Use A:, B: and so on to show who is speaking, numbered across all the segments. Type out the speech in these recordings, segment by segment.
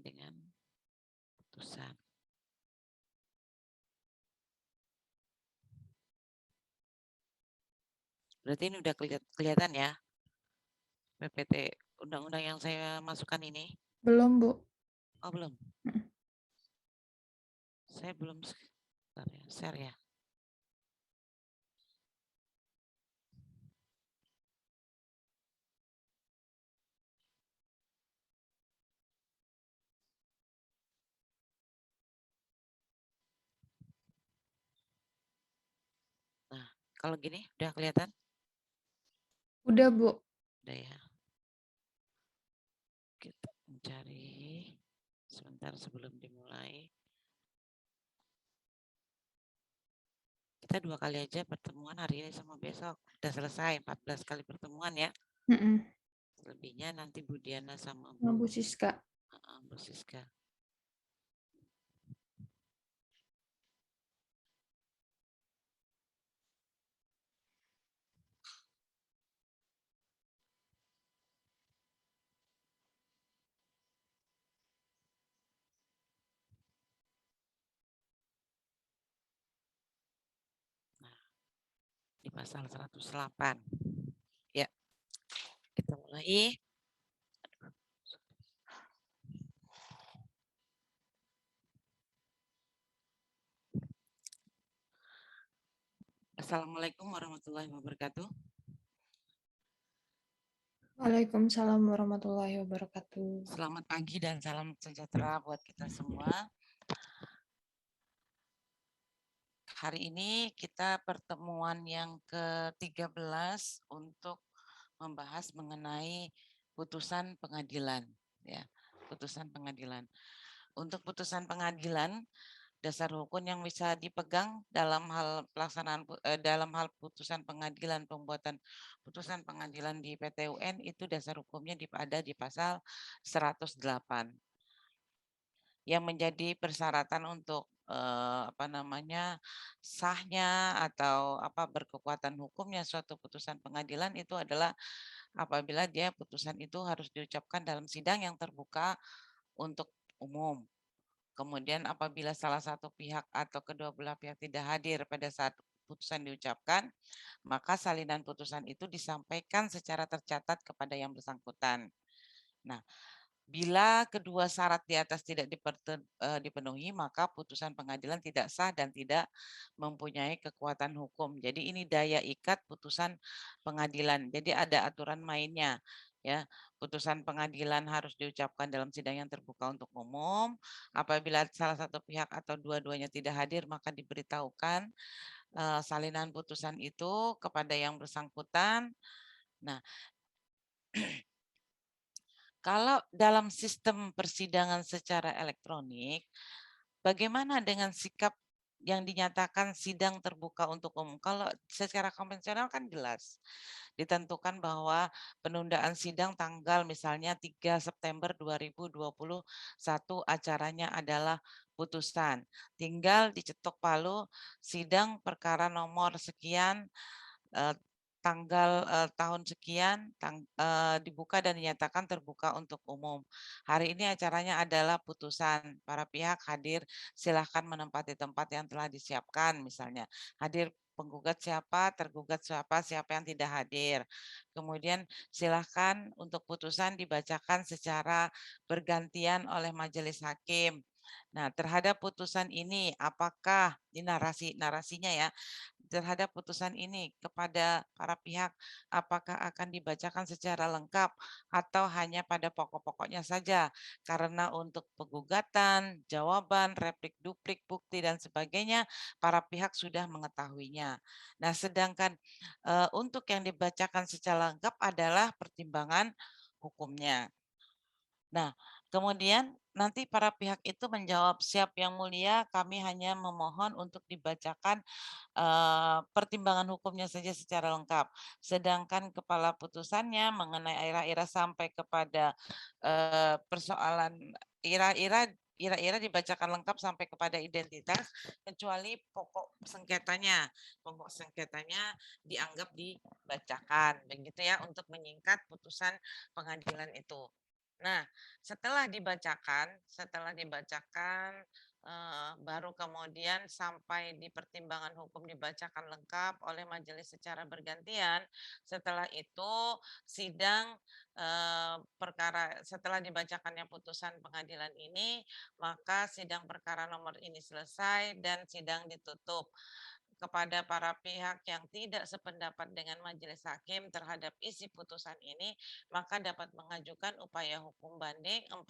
A: dengan putusan. Berarti ini udah kelihatan ya PPT undang-undang yang saya masukkan ini?
B: Belum, Bu.
A: Oh, belum. Saya belum share ya. Nah, kalau gini udah kelihatan?
B: Udah, Bu.
A: Udah ya. Kita mencari sebentar sebelum dimulai. Kita 2 kali aja pertemuan hari ini sama besok. Udah selesai 14 kali pertemuan ya. Lebihnya nanti Bu Diana sama
B: Bu Siska.
A: Bu Siska. Di pasal 108. Ya, kita mulai. Assalamualaikum warahmatullahi wabarakatuh.
B: Waalaikumsalam warahmatullahi wabarakatuh.
A: Selamat pagi dan salam sejahtera buat kita semua. Hari ini kita pertemuan yang ke-13 untuk membahas mengenai putusan pengadilan, ya, putusan pengadilan. Untuk putusan pengadilan, dasar hukum yang bisa dipegang dalam hal pelaksanaan dalam hal putusan pengadilan, pembuatan putusan pengadilan di PT UN itu dasar hukumnya ada di pasal 108. Yang menjadi persyaratan untuk sahnya atau berkekuatan hukumnya suatu putusan pengadilan itu adalah apabila dia putusan itu harus diucapkan dalam sidang yang terbuka untuk umum. Kemudian apabila salah satu pihak atau kedua belah pihak tidak hadir pada saat putusan diucapkan, maka salinan putusan itu disampaikan secara tercatat kepada yang bersangkutan. Nah, bila kedua syarat di atas tidak dipenuhi, maka putusan pengadilan tidak sah dan tidak mempunyai kekuatan hukum. Jadi ini daya ikat putusan pengadilan. Jadi ada aturan mainnya. Ya, putusan pengadilan harus diucapkan dalam sidang yang terbuka untuk umum. Apabila salah satu pihak atau dua-duanya tidak hadir, maka diberitahukan salinan putusan itu kepada yang bersangkutan. Nah, kalau dalam sistem persidangan secara elektronik, bagaimana dengan sikap yang dinyatakan sidang terbuka untuk umum? Kalau secara konvensional kan jelas ditentukan bahwa penundaan sidang tanggal misalnya 3 September 2021 acaranya adalah putusan. Tinggal dicetok palu sidang perkara nomor sekian tanggal tahun sekian dibuka dan dinyatakan terbuka untuk umum. Hari ini acaranya adalah putusan. Para pihak hadir, silahkan menempati tempat yang telah disiapkan misalnya. Hadir penggugat siapa, tergugat siapa, siapa yang tidak hadir. Kemudian silahkan untuk putusan dibacakan secara bergantian oleh majelis hakim. Nah, terhadap putusan ini apakah di narasinya ya, terhadap putusan ini kepada para pihak apakah akan dibacakan secara lengkap atau hanya pada pokok-pokoknya saja, karena untuk penggugatan, jawaban, replik duplik, bukti dan sebagainya para pihak sudah mengetahuinya. Nah, sedangkan untuk yang dibacakan secara lengkap adalah pertimbangan hukumnya. Nah, kemudian nanti para pihak itu menjawab, siap yang mulia, kami hanya memohon untuk dibacakan pertimbangan hukumnya saja secara lengkap. Sedangkan kepala putusannya mengenai ira-ira sampai kepada persoalan ira-ira dibacakan lengkap sampai kepada identitas, kecuali pokok sengketanya. Pokok sengketanya dianggap dibacakan, begitu ya, untuk menyingkat putusan pengadilan itu. Nah, setelah dibacakan, baru kemudian sampai di pertimbangan hukum dibacakan lengkap oleh majelis secara bergantian. Setelah itu sidang, perkara setelah dibacakannya putusan pengadilan ini, maka sidang perkara nomor ini selesai dan sidang ditutup. Kepada para pihak yang tidak sependapat dengan majelis hakim terhadap isi putusan ini, maka dapat mengajukan upaya hukum banding 14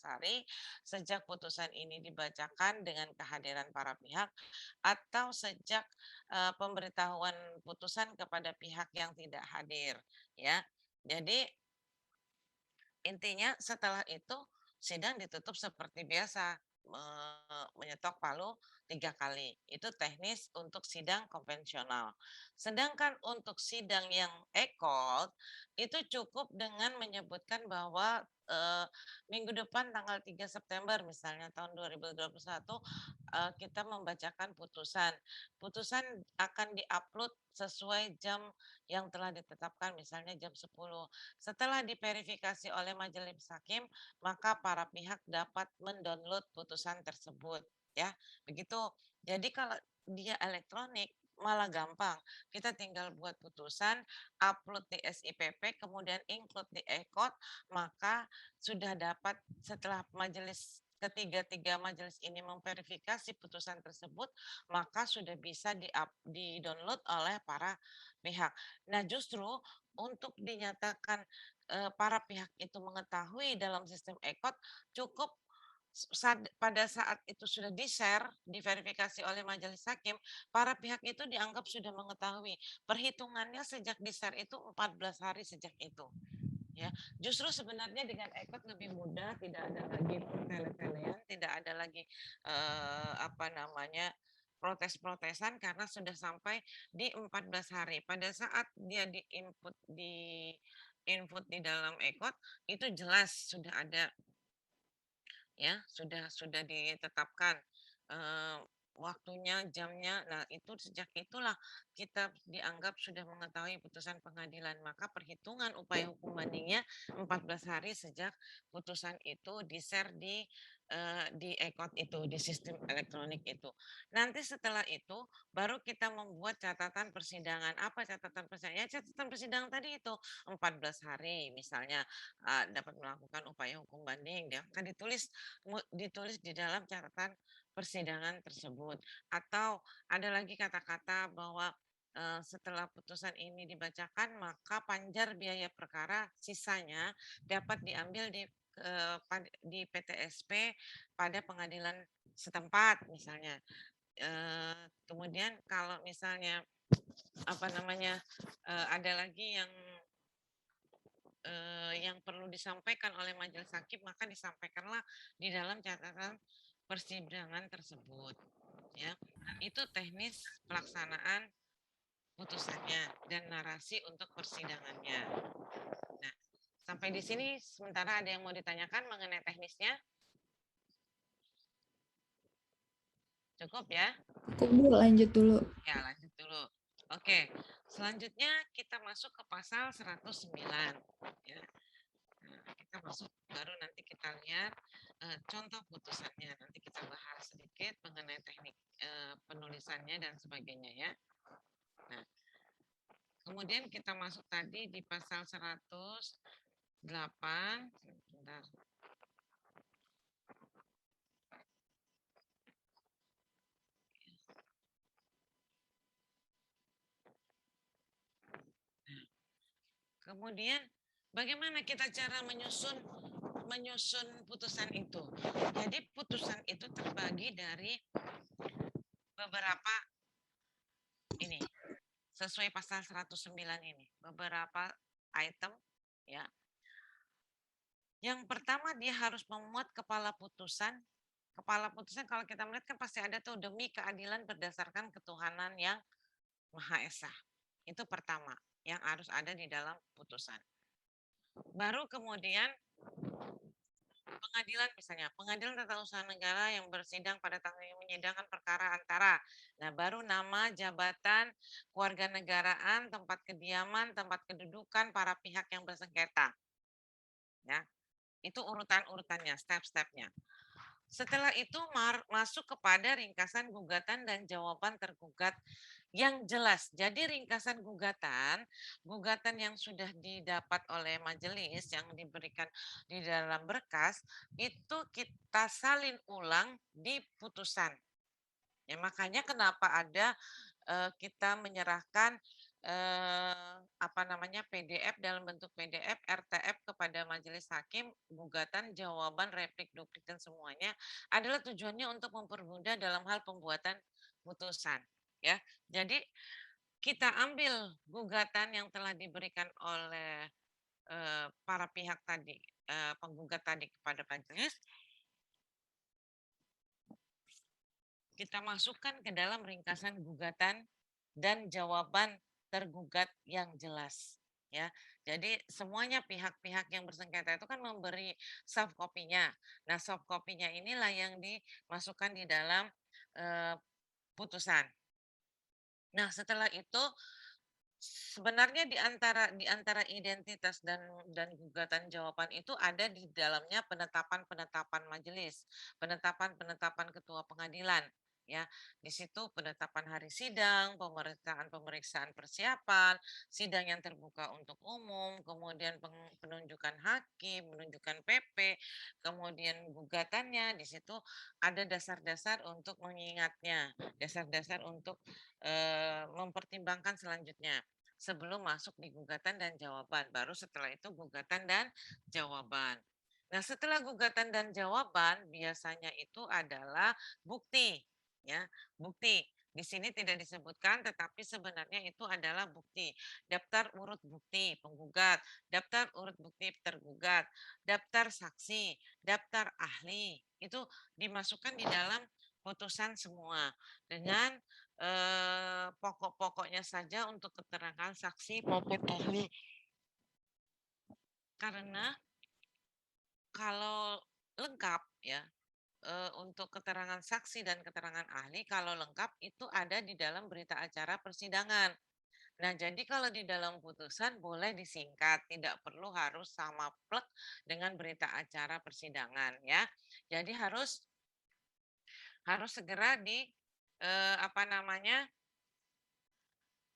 A: hari sejak putusan ini dibacakan dengan kehadiran para pihak atau sejak pemberitahuan putusan kepada pihak yang tidak hadir, ya. Jadi intinya setelah itu sidang ditutup seperti biasa, menyetok palu 3 kali. Itu teknis untuk sidang konvensional. Sedangkan untuk sidang yang e-court itu cukup dengan menyebutkan bahwa, minggu depan tanggal 3 September misalnya tahun 2021, kita membacakan putusan. Putusan akan diupload sesuai jam yang telah ditetapkan misalnya jam 10. Setelah diverifikasi oleh majelis hakim, maka para pihak dapat mendownload putusan tersebut, ya. Begitu. Jadi kalau dia elektronik malah gampang. Kita tinggal buat putusan, upload di SIPP, kemudian include di e-court, maka sudah dapat setelah ketiga-tiga majelis ini memverifikasi putusan tersebut, maka sudah bisa di-download oleh para pihak. Nah, justru untuk dinyatakan para pihak itu mengetahui dalam sistem e-court cukup pada saat itu sudah di-share, diverifikasi oleh majelis hakim, para pihak itu dianggap sudah mengetahui. Perhitungannya sejak di-share itu 14 hari sejak itu. Ya, justru sebenarnya dengan e-court lebih mudah, tidak ada lagi tele-telean, tidak ada lagi apa namanya protes-protesan karena sudah sampai di 14 hari. Pada saat dia di input di dalam e-court itu jelas sudah ada, ya, sudah ditetapkan eh, waktunya, jamnya. Nah, itu sejak itulah kita dianggap sudah mengetahui putusan pengadilan. Maka perhitungan upaya hukum bandingnya 14 hari sejak putusan itu di-share di e-court itu, di sistem elektronik itu. Nanti setelah itu baru kita membuat catatan persidangan. Apa catatan persidangan? Ya, catatan persidangan tadi itu 14 hari misalnya dapat melakukan upaya hukum banding. Dia akan ditulis di dalam catatan persidangan tersebut. Atau ada lagi kata-kata bahwa setelah putusan ini dibacakan maka panjar biaya perkara sisanya dapat diambil di PTSP pada pengadilan setempat misalnya. Kemudian kalau misalnya apa namanya ada lagi yang perlu disampaikan oleh majelis hakim maka disampaikanlah di dalam catatan persidangan tersebut, ya. Itu teknis pelaksanaan putusannya dan narasi untuk persidangannya. Nah, sampai di sini sementara ada yang mau ditanyakan mengenai teknisnya? Cukup ya?
B: Cukup Bu, lanjut dulu.
A: Ya, lanjut dulu. Oke, selanjutnya kita masuk ke pasal 109. Ya. Nah, kita masuk baru nanti kita lihat contoh putusannya. Nanti kita bahas sedikit mengenai teknik penulisannya dan sebagainya ya. Nah, kemudian kita masuk tadi di pasal 108. Sebentar. Nah, kemudian bagaimana kita cara menyusun putusan itu? Jadi putusan itu terbagi dari beberapa ini sesuai pasal 109 ini, beberapa item ya. Yang pertama dia harus memuat kepala putusan. Kepala putusan kalau kita melihat kan pasti ada tuh demi keadilan berdasarkan ketuhanan yang Maha Esa. Itu pertama yang harus ada di dalam putusan. Baru kemudian pengadilan misalnya, pengadilan tata usaha negara yang bersidang pada tanggal yang menyidangkan perkara antara. Nah, baru nama, jabatan, kewarganegaraan, tempat kediaman, tempat kedudukan para pihak yang bersengketa. Ya, itu urutan-urutannya, step-stepnya. Setelah itu masuk kepada ringkasan gugatan dan jawaban tergugat yang jelas. Jadi ringkasan gugatan, gugatan yang sudah didapat oleh majelis yang diberikan di dalam berkas, itu kita salin ulang di putusan. Ya, makanya kenapa ada kita menyerahkan apa namanya PDF dalam bentuk PDF, RTF kepada majelis hakim, gugatan, jawaban, replik, duplik dan semuanya adalah tujuannya untuk mempermudah dalam hal pembuatan putusan. Ya, jadi kita ambil gugatan yang telah diberikan oleh para pihak tadi, penggugat tadi kepada majelis, kita masukkan ke dalam ringkasan gugatan dan jawaban tergugat yang jelas. Ya, jadi semuanya pihak-pihak yang bersengketa itu kan memberi soft copy-nya. Nah, soft copy-nya inilah yang dimasukkan di dalam putusan. Nah, setelah itu sebenarnya di antara identitas dan gugatan jawaban itu ada di dalamnya penetapan-penetapan majelis, penetapan-penetapan ketua pengadilan. Ya, di situ penetapan hari sidang, pemeriksaan persiapan, sidang yang terbuka untuk umum, kemudian penunjukan hakim, penunjukan PP, kemudian gugatannya, di situ ada dasar-dasar untuk mengingatnya, dasar-dasar untuk mempertimbangkan selanjutnya sebelum masuk di gugatan dan jawaban. Baru setelah itu gugatan dan jawaban. Nah, setelah gugatan dan jawaban biasanya itu adalah bukti, ya, bukti. Di sini tidak disebutkan, tetapi sebenarnya itu adalah bukti. Daftar urut bukti penggugat, daftar urut bukti tergugat, daftar saksi, daftar ahli. Itu dimasukkan di dalam putusan semua dengan pokok-pokoknya saja untuk keterangan saksi maupun ahli. Karena kalau lengkap ya, untuk keterangan saksi dan keterangan ahli kalau lengkap itu ada di dalam berita acara persidangan. Nah, jadi kalau di dalam putusan boleh disingkat, tidak perlu harus sama plek dengan berita acara persidangan ya. Jadi harus segera apa namanya?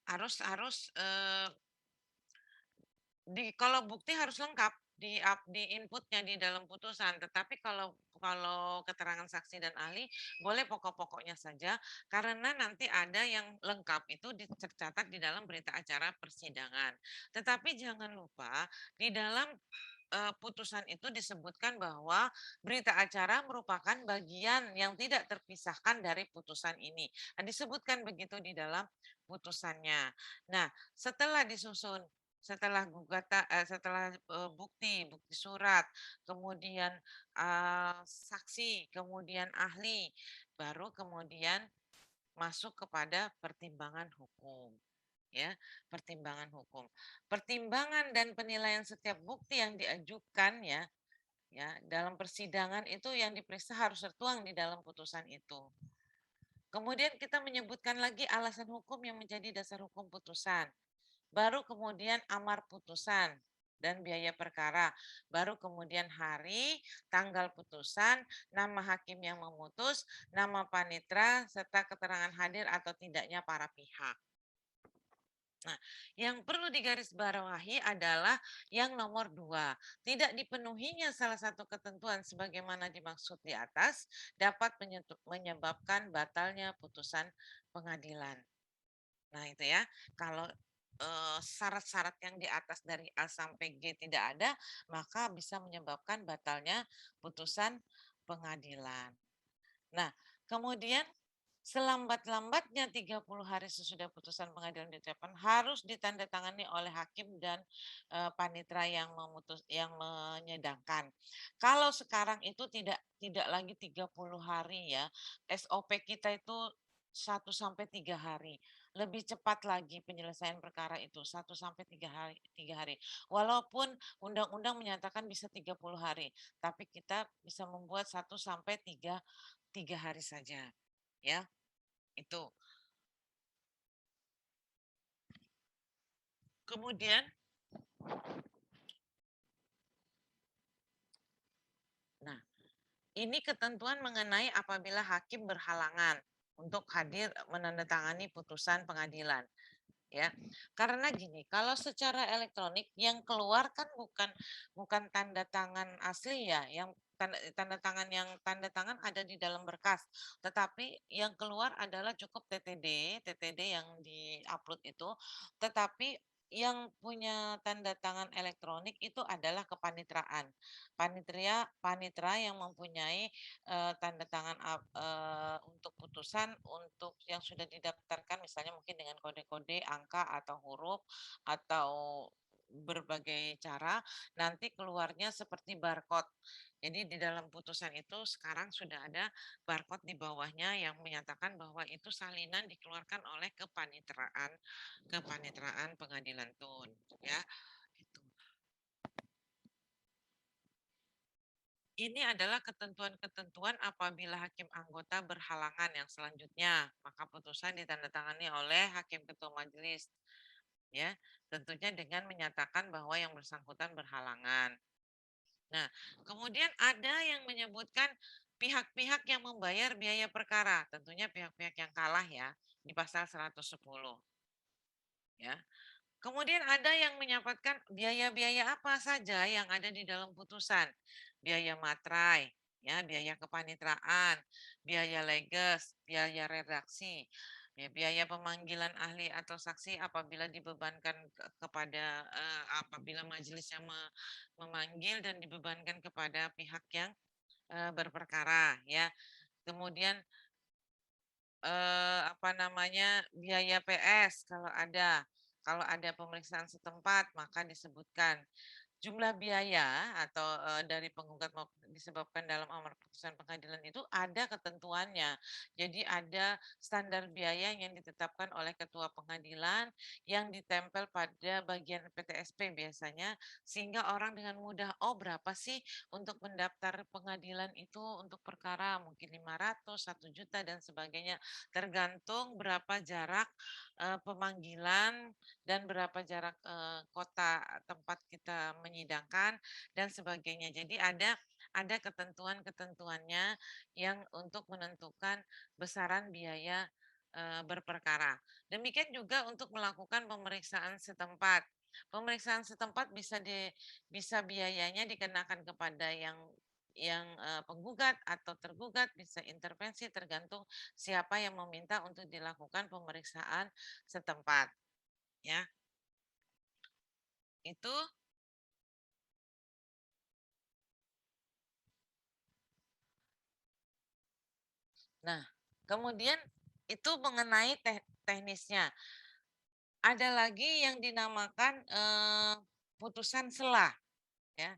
A: harus kalau bukti harus lengkap di inputnya di dalam putusan. Tetapi kalau keterangan saksi dan ahli boleh pokok-pokoknya saja karena nanti ada yang lengkap itu tercatat di dalam berita acara persidangan. Tetapi jangan lupa di dalam putusan itu disebutkan bahwa berita acara merupakan bagian yang tidak terpisahkan dari putusan ini. Nah, disebutkan begitu di dalam putusannya. Nah, setelah disusun setelah gugatan setelah bukti surat, kemudian saksi, kemudian ahli, baru kemudian masuk kepada pertimbangan hukum. Ya, pertimbangan hukum. Pertimbangan dan penilaian setiap bukti yang diajukan ya dalam persidangan itu yang diperiksa harus tertuang di dalam putusan itu. Kemudian kita menyebutkan lagi alasan hukum yang menjadi dasar hukum putusan. Baru kemudian amar putusan dan biaya perkara. Baru kemudian hari, tanggal putusan, nama hakim yang memutus, nama panitra, serta keterangan hadir atau tidaknya para pihak. Nah, yang perlu digarisbawahi adalah yang nomor 2. Tidak dipenuhinya salah satu ketentuan sebagaimana dimaksud di atas dapat menyebabkan batalnya putusan pengadilan. Nah, itu ya. Kalau syarat-syarat yang di atas dari A sampai G tidak ada, maka bisa menyebabkan batalnya putusan pengadilan. Nah, kemudian selambat-lambatnya 30 hari sesudah putusan pengadilan ditetapkan harus ditandatangani oleh hakim dan panitera yang menyidangkan. Kalau sekarang itu tidak lagi 30 hari ya. SOP kita itu 1 sampai 3 hari. Lebih cepat lagi penyelesaian perkara itu 1 sampai 3 hari. Walaupun undang-undang menyatakan bisa 30 hari, tapi kita bisa membuat 1 sampai 3 hari saja. Ya, itu. Kemudian Ini ketentuan mengenai apabila hakim berhalangan untuk hadir menandatangani putusan pengadilan. Ya, karena gini, kalau secara elektronik yang keluar kan bukan tanda tangan asli ya, yang tanda tangan yang tanda tangan ada di dalam berkas, tetapi yang keluar adalah cukup TTD yang diupload itu, tetapi yang punya tanda tangan elektronik itu adalah kepanitraan. Panitra yang mempunyai tanda tangan untuk putusan untuk yang sudah didaftarkan misalnya mungkin dengan kode-kode, angka atau huruf atau berbagai cara nanti keluarnya seperti barcode. Jadi di dalam putusan itu sekarang sudah ada barcode di bawahnya yang menyatakan bahwa itu salinan dikeluarkan oleh kepanitraan Pengadilan Tun ya. Gitu. Ini adalah ketentuan-ketentuan apabila hakim anggota berhalangan yang selanjutnya, maka putusan ditandatangani oleh hakim ketua majelis. Ya, tentunya dengan menyatakan bahwa yang bersangkutan berhalangan. Nah, kemudian ada yang menyebutkan pihak-pihak yang membayar biaya perkara, tentunya pihak-pihak yang kalah ya, di pasal 110. Ya. Kemudian ada yang menyebutkan biaya-biaya apa saja yang ada di dalam putusan. Biaya materai, ya, biaya kepanitraan, biaya leges, biaya redaksi, ya, biaya pemanggilan ahli atau saksi apabila dibebankan kepada apabila majelis yang memanggil dan dibebankan kepada pihak yang berperkara, ya. Kemudian apa namanya, biaya PS kalau ada pemeriksaan setempat maka disebutkan. Jumlah biaya atau, dari penggugat maupun disebabkan dalam amar putusan pengadilan itu ada ketentuannya. Jadi ada standar biaya yang ditetapkan oleh ketua pengadilan yang ditempel pada bagian PTSP biasanya, sehingga orang dengan mudah, "Oh berapa sih untuk mendaftar pengadilan itu untuk perkara?" Mungkin 500, 1 juta dan sebagainya. Tergantung berapa jarak, pemanggilan dan berapa jarak kota tempat kita menyidangkan dan sebagainya. Jadi ada ketentuan-ketentuannya yang untuk menentukan besaran biaya berperkara. Demikian juga untuk melakukan pemeriksaan setempat. Pemeriksaan setempat bisa biayanya dikenakan kepada yang penggugat atau tergugat, bisa intervensi tergantung siapa yang meminta untuk dilakukan pemeriksaan setempat. Ya, itu. Nah, kemudian itu mengenai teknisnya. Ada lagi yang dinamakan putusan sela, ya,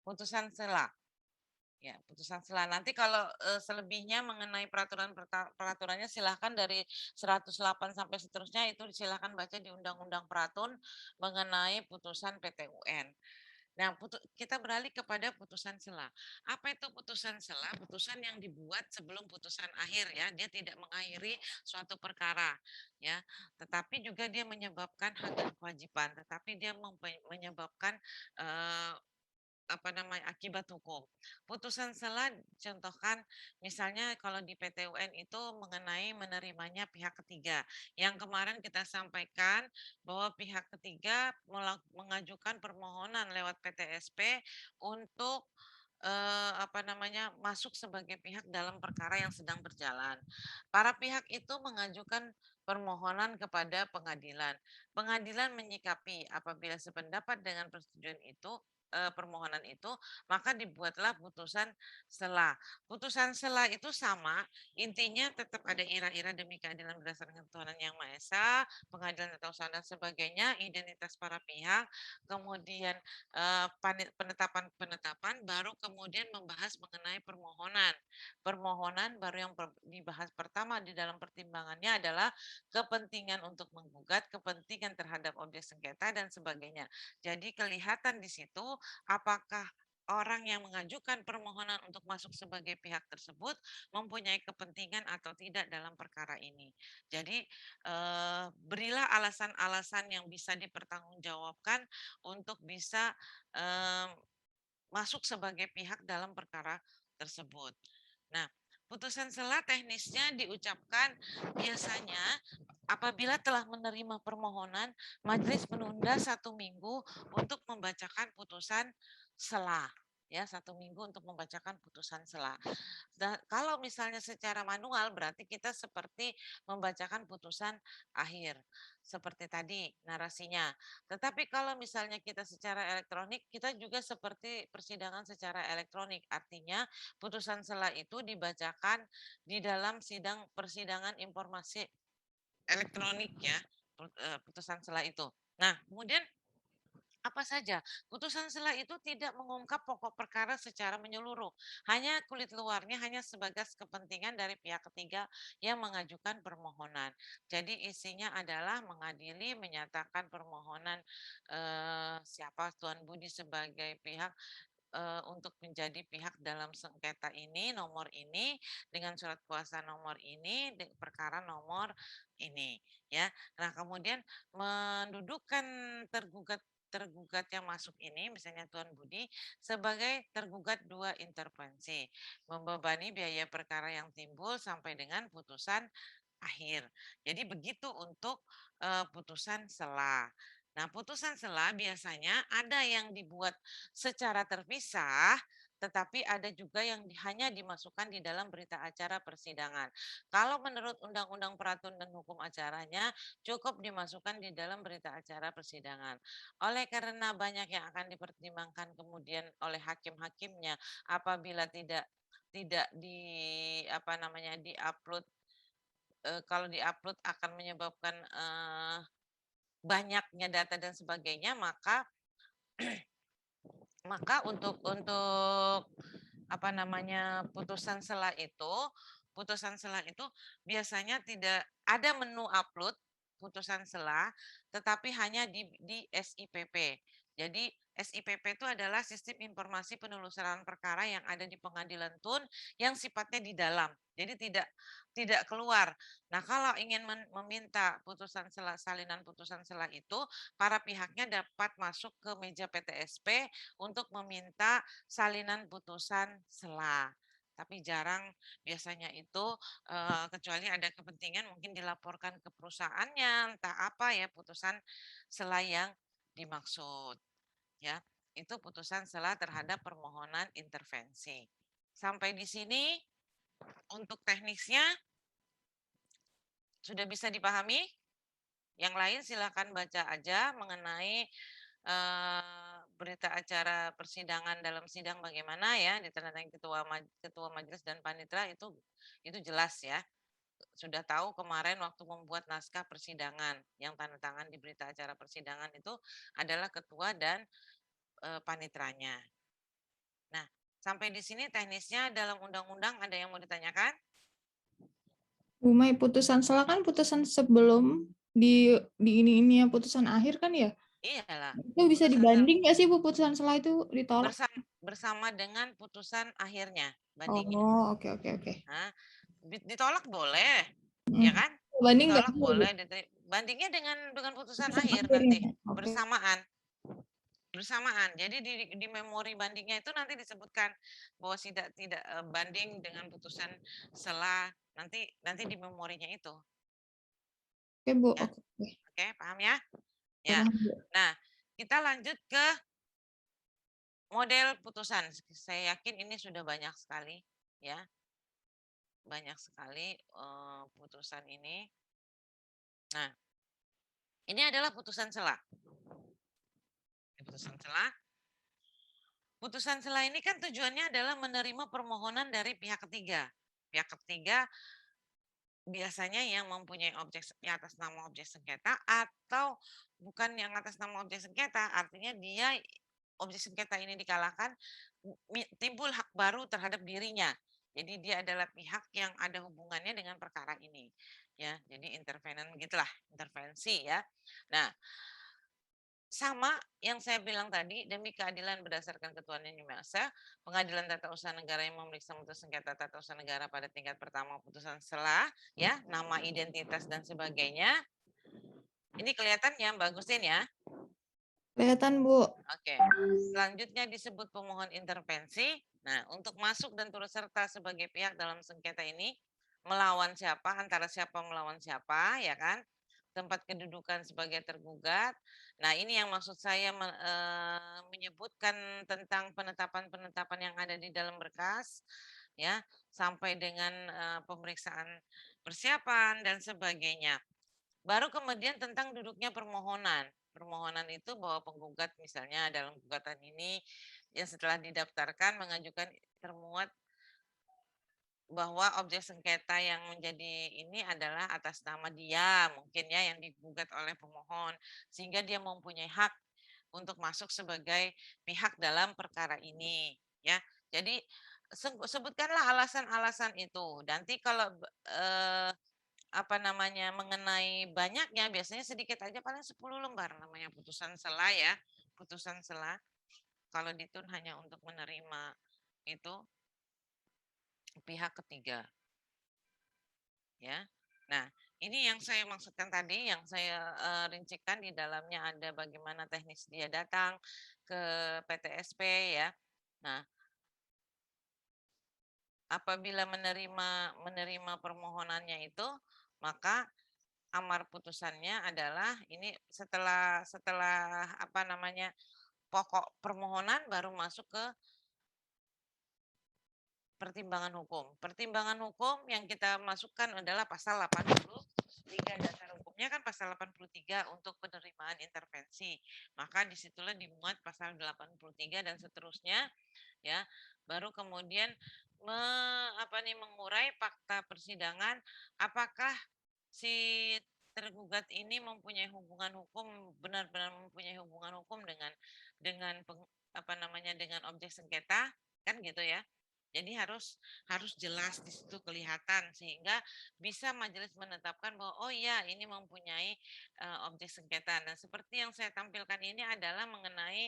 A: putusan sela. Ya, putusan sela. Nanti kalau selebihnya mengenai peraturannya silahkan dari 108 sampai seterusnya itu silahkan baca di Undang-Undang Peratun mengenai putusan PT UN. Nah, kita beralih kepada putusan sela. Apa itu putusan sela? Putusan yang dibuat sebelum putusan akhir ya. Dia tidak mengakhiri suatu perkara ya. Tetapi juga dia menyebabkan hak dan kewajiban, tetapi dia menyebabkan apa namanya akibat hukum. Putusan sela contohkan misalnya kalau di PT UN itu mengenai menerimanya pihak ketiga. Yang kemarin kita sampaikan bahwa pihak ketiga mengajukan permohonan lewat PTSP untuk apa namanya masuk sebagai pihak dalam perkara yang sedang berjalan. Para pihak itu mengajukan permohonan kepada pengadilan. Pengadilan menyikapi apabila sependapat dengan persetujuan itu permohonan itu, maka dibuatlah putusan sela. Putusan sela itu sama, intinya tetap ada ira-ira demi keadilan berdasarkan ketuhanan yang Maha Esa, pengadilan atau usaha dan sebagainya, identitas para pihak, kemudian penetapan baru kemudian membahas mengenai permohonan. Permohonan baru yang dibahas pertama di dalam pertimbangannya adalah kepentingan untuk menggugat, kepentingan terhadap objek sengketa dan sebagainya. Jadi kelihatan di situ apakah orang yang mengajukan permohonan untuk masuk sebagai pihak tersebut mempunyai kepentingan atau tidak dalam perkara ini. Jadi berilah alasan-alasan yang bisa dipertanggungjawabkan untuk bisa masuk sebagai pihak dalam perkara tersebut. Nah, putusan sela teknisnya diucapkan biasanya apabila telah menerima permohonan, majelis menunda 1 minggu untuk membacakan putusan sela. Ya, 1 minggu untuk membacakan putusan sela. Dan kalau misalnya secara manual berarti kita seperti membacakan putusan akhir. Seperti tadi narasinya. Tetapi kalau misalnya kita secara elektronik, kita juga seperti persidangan secara elektronik. Artinya putusan sela itu dibacakan di dalam sidang persidangan informasi elektronik ya, putusan sela itu. Nah, kemudian apa saja? Putusan sela itu tidak mengungkap pokok perkara secara menyeluruh. Hanya kulit luarnya hanya sebagai kepentingan dari pihak ketiga yang mengajukan permohonan. Jadi isinya adalah mengadili, menyatakan permohonan siapa Tuan Budi sebagai pihak untuk menjadi pihak dalam sengketa ini, nomor ini, dengan surat kuasa nomor ini, perkara nomor ini, ya. Nah, kemudian mendudukkan tergugat tergugat yang masuk ini, misalnya Tuan Budi, sebagai tergugat 2 intervensi, membebani biaya perkara yang timbul sampai dengan putusan akhir. Jadi begitu untuk putusan sela. Nah, putusan sela biasanya ada yang dibuat secara terpisah, tetapi ada juga yang hanya dimasukkan di dalam berita acara persidangan. Kalau menurut Undang-Undang Peraturan dan Hukum Acaranya, cukup dimasukkan di dalam berita acara persidangan. Oleh karena banyak yang akan dipertimbangkan kemudian oleh hakim-hakimnya apabila tidak diupload, kalau diupload akan menyebabkan banyaknya data dan sebagainya, maka putusan sela itu biasanya tidak ada menu upload putusan sela, tetapi hanya di SIPP. Jadi SIPP itu adalah sistem informasi penelusuran perkara yang ada di pengadilan tun yang sifatnya di dalam. Jadi tidak keluar. Nah, kalau ingin meminta putusan sela, salinan putusan sela itu, para pihaknya dapat masuk ke meja PTSP untuk meminta salinan putusan sela. Tapi jarang biasanya itu kecuali ada kepentingan mungkin dilaporkan ke perusahaannya, entah apa ya putusan sela yang dimaksud. Ya, itu putusan sela terhadap permohonan intervensi. Sampai di sini untuk teknisnya sudah bisa dipahami? Yang lain silakan baca aja mengenai berita acara persidangan dalam sidang bagaimana ya ditandatangani ketua majelis dan panitera itu jelas ya. Sudah tahu kemarin waktu membuat naskah persidangan yang tanda tangan di berita acara persidangan itu adalah ketua dan paniteranya. Nah, sampai di sini teknisnya dalam undang-undang ada yang mau ditanyakan?
B: Bu Mai, putusan sela kan putusan sebelum di ini ya putusan akhir kan ya?
A: Iyalah.
B: Itu bisa dibanding nggak sih Bu putusan sela itu ditolak?
A: Bersama dengan putusan akhirnya bandingnya.
B: Oh, oke oke oke.
A: Nah, ditolak boleh, ya
B: Hmm.
A: kan?
B: Banding nggak?
A: Ditolak boleh, bandingnya dengan putusan
B: Putusan
A: akhir
B: akhir
A: nanti
B: ya? Oke.
A: bersamaan. Jadi di memori bandingnya itu nanti disebutkan bahwa tidak banding dengan putusan sela nanti di memorinya itu,
B: Oke Bu,
A: ya.
B: oke. Oke.
A: Oke, paham ya? Ya.
B: Paham, Bu.
A: Nah, kita lanjut ke model putusan. Saya yakin ini sudah banyak sekali, ya. Banyak sekali putusan ini. Nah, ini adalah putusan sela. Putusan sela. Putusan sela ini kan tujuannya adalah menerima permohonan dari pihak ketiga. Pihak ketiga biasanya yang mempunyai objek atas nama objek sengketa atau bukan yang atas nama objek sengketa, artinya dia objek sengketa ini dikalahkan timbul hak baru terhadap dirinya. Jadi dia adalah pihak yang ada hubungannya dengan perkara ini. Ya, jadi intervenan gitulah, intervensi ya. Nah, sama yang saya bilang tadi, demi keadilan berdasarkan ketentuan universal, Pengadilan Tata Usaha Negara yang memeriksa putusan sengketa tata usaha negara pada tingkat pertama putusan sela, ya, nama, identitas dan sebagainya. Ini kelihatan ya, bagusin ya.
B: Kelihatan Bu.
A: Oke. Selanjutnya disebut pemohon intervensi. Nah, untuk masuk dan turut serta sebagai pihak dalam sengketa ini melawan siapa, antara siapa melawan siapa, ya kan? Tempat kedudukan sebagai tergugat. Nah, ini yang maksud saya menyebutkan tentang penetapan-penetapan yang ada di dalam berkas, ya, sampai dengan pemeriksaan persiapan dan sebagainya. Baru kemudian tentang duduknya permohonan. Permohonan itu bahwa penggugat misalnya dalam gugatan ini yang setelah didaftarkan mengajukan termuat bahwa objek sengketa yang menjadi ini adalah atas nama dia mungkin ya yang digugat oleh pemohon sehingga dia mempunyai hak untuk masuk sebagai pihak dalam perkara ini ya. Jadi sebutkanlah alasan-alasan itu. Nanti kalau apa namanya mengenai banyaknya biasanya sedikit aja paling 10 lembar namanya putusan sela ya. Putusan sela kalau ditun hanya untuk menerima itu pihak ketiga. Ya. Nah, ini yang saya maksudkan tadi, yang saya rincikan di dalamnya ada bagaimana teknis dia datang ke PTSP ya. Nah, apabila menerima permohonannya itu, maka amar putusannya adalah ini setelah apa namanya pokok permohonan baru masuk ke pertimbangan hukum. Pertimbangan hukum yang kita masukkan adalah pasal 83 dasar hukumnya kan pasal 83 untuk penerimaan intervensi. Maka disitulah dimuat pasal 83 dan seterusnya ya. Baru kemudian mengurai fakta persidangan apakah si tergugat ini mempunyai hubungan hukum benar-benar mempunyai hubungan hukum dengan dengan objek sengketa kan gitu ya. Jadi harus jelas di situ kelihatan sehingga bisa majelis menetapkan bahwa oh iya ini mempunyai objek sengketa. Nah, seperti yang saya tampilkan ini adalah mengenai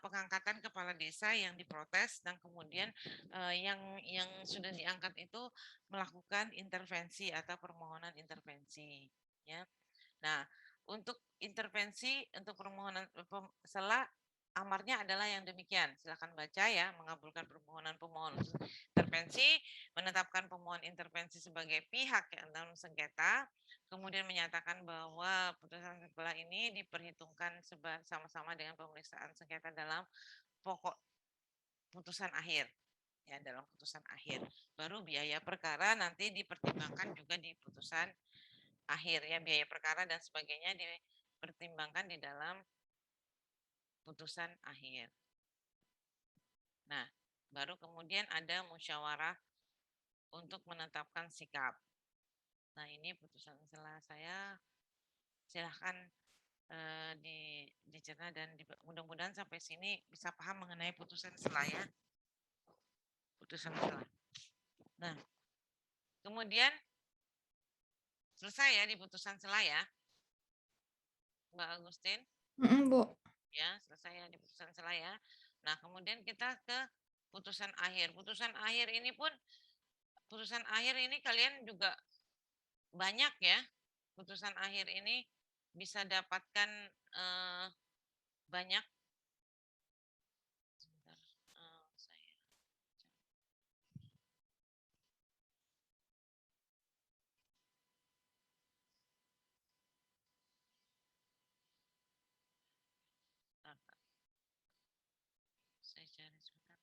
A: pengangkatan kepala desa yang diprotes dan kemudian yang sudah diangkat itu melakukan intervensi atau permohonan intervensi ya. Nah, untuk intervensi untuk permohonan sela amarnya adalah yang demikian. Silakan baca ya, mengabulkan permohonan pemohon intervensi, menetapkan pemohon intervensi sebagai pihak yang dalam sengketa, kemudian menyatakan bahwa putusan sebelah ini diperhitungkan sama-sama dengan pemeriksaan sengketa dalam pokok putusan akhir. Ya, dalam putusan akhir. Baru biaya perkara nanti dipertimbangkan juga di putusan akhir ya, biaya perkara dan sebagainya dipertimbangkan di dalam putusan akhir. Nah, baru kemudian ada musyawarah untuk menetapkan sikap. Nah, ini putusan setelah saya silahkan dicerna dan mudah-mudahan sampai sini bisa paham mengenai putusan setelah ya. Putusan setelah. Nah, kemudian selesai ya di putusan setelah ya, Mbak Agustin.
B: Bu.
A: Ya, selesai ya di putusan setelah ya. Nah, kemudian kita ke putusan akhir. Putusan akhir ini kalian juga banyak ya. Putusan akhir ini bisa dapatkan banyak. Sebentar, saya cari sebentar.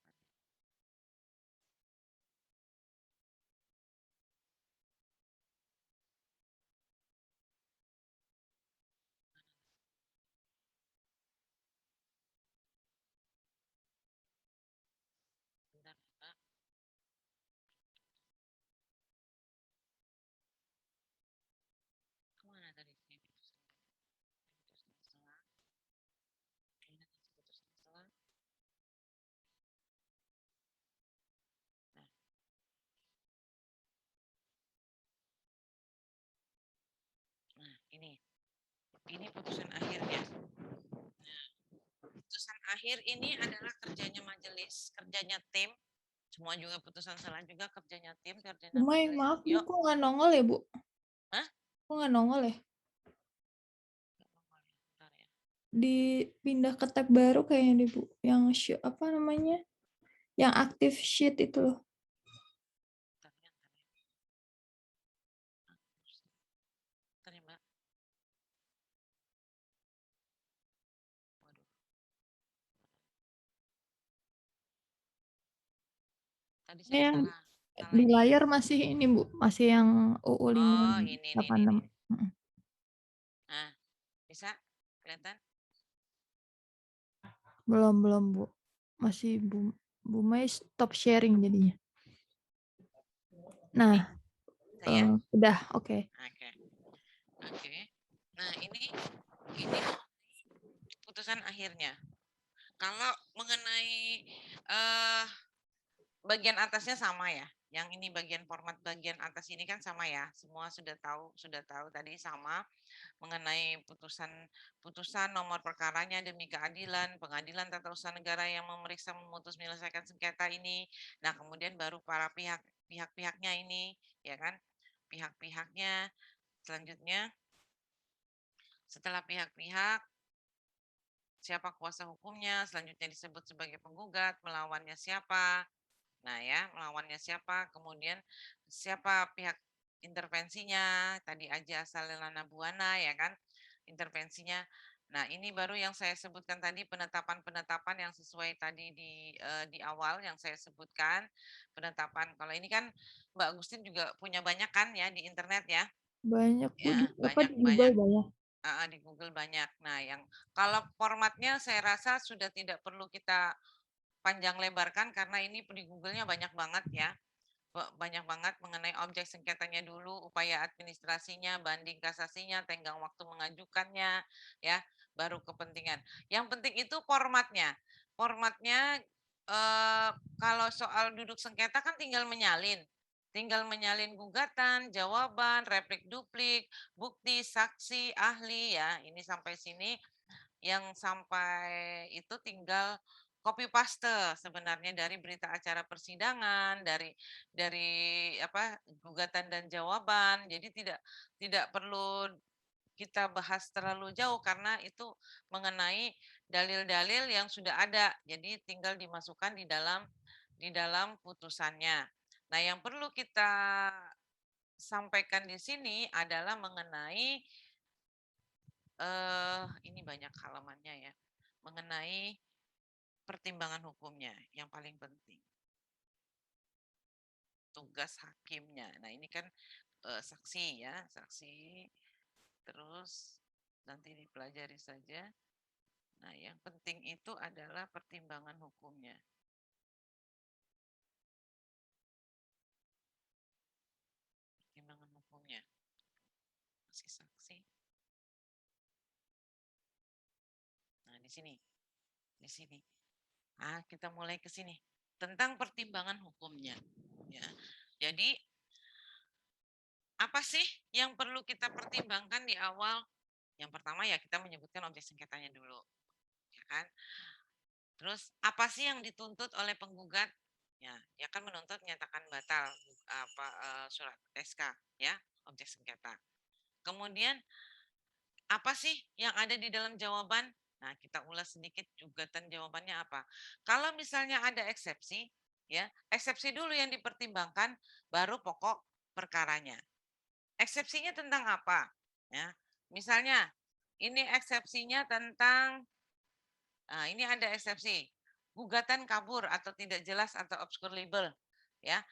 A: Bentar, Pak. Kemana tadi? Putusan setelah. Ini putusan setelah. Nah, ini putusan akhirnya. Putusan akhir ini adalah kerjanya majelis, kerjanya tim. Semua juga putusan salah juga kerjanya tim, kerjanya
B: Umay,
A: majelis.
B: maaf Bu,
A: Yuk.
B: kok nggak nongol ya Bu?
A: Hah?
B: Kok nggak nongol ya?
A: Bentar ya.
B: Dipindah ke tab baru kayaknya deh Bu. Yang apa namanya? Yang active sheet itu loh.
A: Bentar ya, Mbak. Waduh. Tadi saya
B: Yang
A: salah
B: di
A: ini.
B: layar masih ini Bu, masih yang UU
A: Oh, ini nih,
B: 586.
A: nih. Nah, bisa kelihatan?
B: Belum Bu. Masih Bu Mai stop sharing jadinya.
A: Ini
B: Nah,
A: saya.
B: udah oke.
A: Oke. Oke. Nah, ini putusan akhirnya. Kalau mengenai bagian atasnya sama ya. Yang ini bagian format bagian atas ini kan sama ya. Semua sudah tahu tadi sama mengenai putusan nomor perkaranya demi keadilan, pengadilan tata usaha negara yang memeriksa memutus menyelesaikan sengketa ini. Nah, kemudian baru para pihak-pihaknya ini, ya kan? Pihak-pihaknya selanjutnya setelah pihak-pihak siapa kuasa hukumnya, selanjutnya disebut sebagai penggugat, melawannya siapa. Nah ya, melawannya siapa, kemudian siapa pihak intervensinya, tadi aja asal lana buana ya kan, intervensinya. Nah ini baru yang saya sebutkan tadi penetapan-penetapan yang sesuai tadi di awal yang saya sebutkan, penetapan. Kalau ini kan Mbak Agustin juga punya banyak kan ya di internet ya,
B: Banyak Bu,
A: ya
B: di
A: banyak-banyak.
B: Google banyak.
A: Di Google banyak. Nah, yang kalau formatnya saya rasa sudah tidak perlu kita panjang lebarkan karena ini di Google-nya banyak banget ya. Banyak banget mengenai objek sengketanya dulu, upaya administrasinya, banding kasasinya, tenggang waktu mengajukannya, ya, baru kepentingan. Yang penting itu formatnya. Formatnya kalau soal duduk sengketa kan tinggal menyalin. Tinggal menyalin gugatan, jawaban, replik duplik, bukti, saksi, ahli ya. Ini sampai sini yang sampai itu tinggal copy paste sebenarnya dari berita acara persidangan, dari apa gugatan dan jawaban. Jadi tidak perlu kita bahas terlalu jauh karena itu mengenai dalil-dalil yang sudah ada. Jadi tinggal dimasukkan di dalam putusannya. Nah, yang perlu kita sampaikan di sini adalah mengenai ini banyak halamannya ya. Mengenai pertimbangan hukumnya yang paling penting. Tugas hakimnya. Nah, ini kan saksi ya, saksi. Terus nanti dipelajari saja. Nah, yang penting itu adalah pertimbangan hukumnya. Pertimbangan hukumnya. Masih saksi. Nah, di sini. Di sini. Kita mulai ke sini. Tentang pertimbangan hukumnya. Ya. Jadi, apa sih yang perlu kita pertimbangkan di awal? Yang pertama ya kita menyebutkan objek sengketanya dulu, ya kan? Terus apa sih yang dituntut oleh penggugat? Ya, dia kan menuntut menyatakan batal surat SK ya, objek sengketa. Kemudian apa sih yang ada di dalam jawaban? Nah, kita ulas sedikit gugatan jawabannya apa. Kalau misalnya ada eksepsi, ya, eksepsi dulu yang dipertimbangkan, baru pokok perkaranya. Eksepsinya tentang apa? Ya, misalnya ini eksepsinya tentang, nah, ini ada eksepsi, gugatan kabur atau tidak jelas atau obscure libel, ya.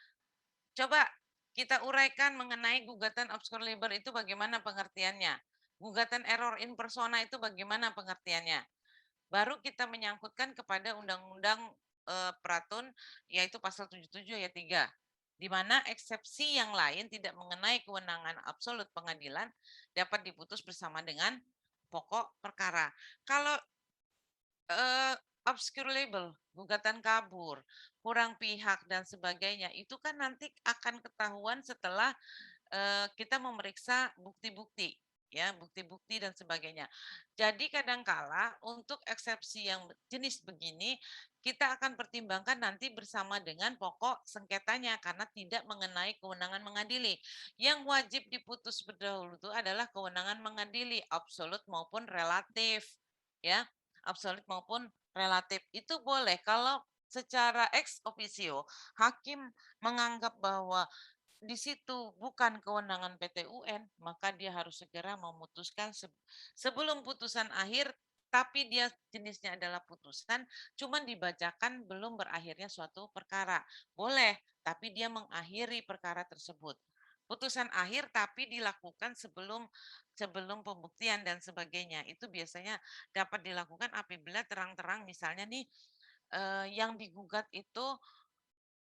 A: Coba kita uraikan mengenai gugatan obscure libel itu bagaimana pengertiannya. Gugatan error in persona itu bagaimana pengertiannya. Baru kita menyangkutkan kepada Undang-Undang Peratun yaitu pasal 77 ayat 3 di mana eksepsi yang lain tidak mengenai kewenangan absolut pengadilan dapat diputus bersama dengan pokok perkara. Kalau obscure label, gugatan kabur, kurang pihak dan sebagainya, itu kan nanti akan ketahuan setelah kita memeriksa bukti-bukti, ya, bukti-bukti dan sebagainya. Jadi kadangkala untuk eksepsi yang jenis begini kita akan pertimbangkan nanti bersama dengan pokok sengketanya karena tidak mengenai kewenangan mengadili. Yang wajib diputus berdahulu itu adalah kewenangan mengadili absolut maupun relatif, ya, absolut maupun relatif. Itu boleh kalau secara ex officio hakim menganggap bahwa di situ bukan kewenangan PT UN, maka dia harus segera memutuskan sebelum putusan akhir, tapi dia jenisnya adalah putusan, cuman dibacakan belum berakhirnya suatu perkara. Boleh, tapi dia mengakhiri perkara tersebut. Putusan akhir tapi dilakukan sebelum pembuktian dan sebagainya. Itu biasanya dapat dilakukan apabila terang-terang misalnya nih yang digugat itu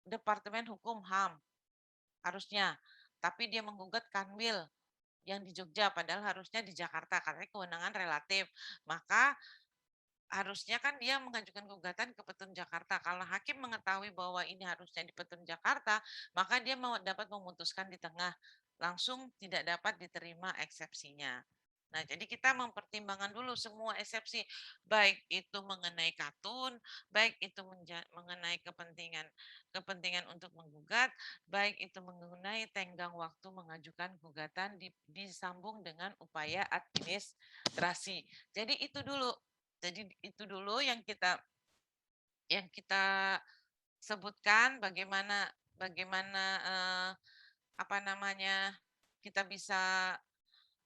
A: Departemen Hukum HAM harusnya, tapi dia menggugat Kanwil yang di Jogja padahal harusnya di Jakarta karena kewenangan relatif. Maka harusnya kan dia mengajukan gugatan ke Petun Jakarta. Kalau hakim mengetahui bahwa ini harusnya di Petun Jakarta, maka dia dapat memutuskan di tengah, langsung tidak dapat diterima eksepsinya. Nah, jadi kita mempertimbangkan dulu semua eksepsi, baik itu mengenai katun, baik itu mengenai kepentingan untuk menggugat, baik itu mengenai tenggang waktu mengajukan gugatan disambung dengan upaya administrasi. Jadi itu dulu. Jadi itu dulu yang kita sebutkan bagaimana apa namanya kita bisa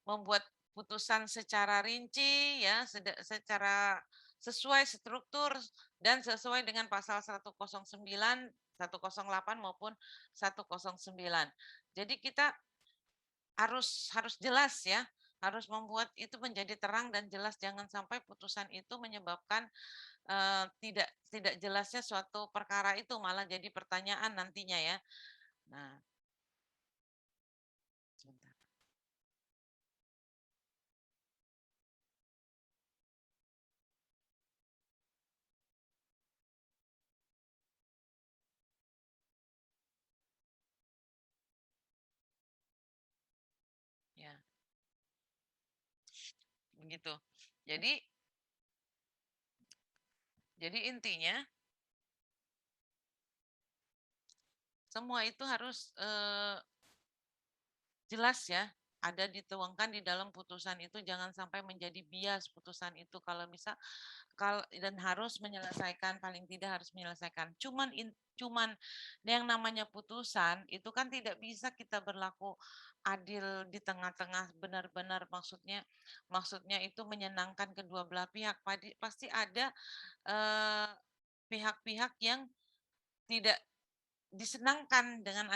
A: membuat putusan secara rinci ya secara sesuai struktur dan sesuai dengan pasal 109, 108 maupun 109. Jadi kita harus jelas ya, harus membuat itu menjadi terang dan jelas, jangan sampai putusan itu menyebabkan tidak jelasnya suatu perkara itu malah jadi pertanyaan nantinya ya. Nah, sebentar. Ya, begitu. Jadi intinya semua itu harus jelas ya, ada dituangkan di dalam putusan itu, jangan sampai menjadi bias putusan itu. Kalau bisa dan harus menyelesaikan, paling tidak harus menyelesaikan. Cuman yang namanya putusan itu kan tidak bisa kita berlaku adil di tengah-tengah, benar-benar maksudnya itu menyenangkan kedua belah pihak. Pasti ada pihak-pihak yang tidak disenangkan dengan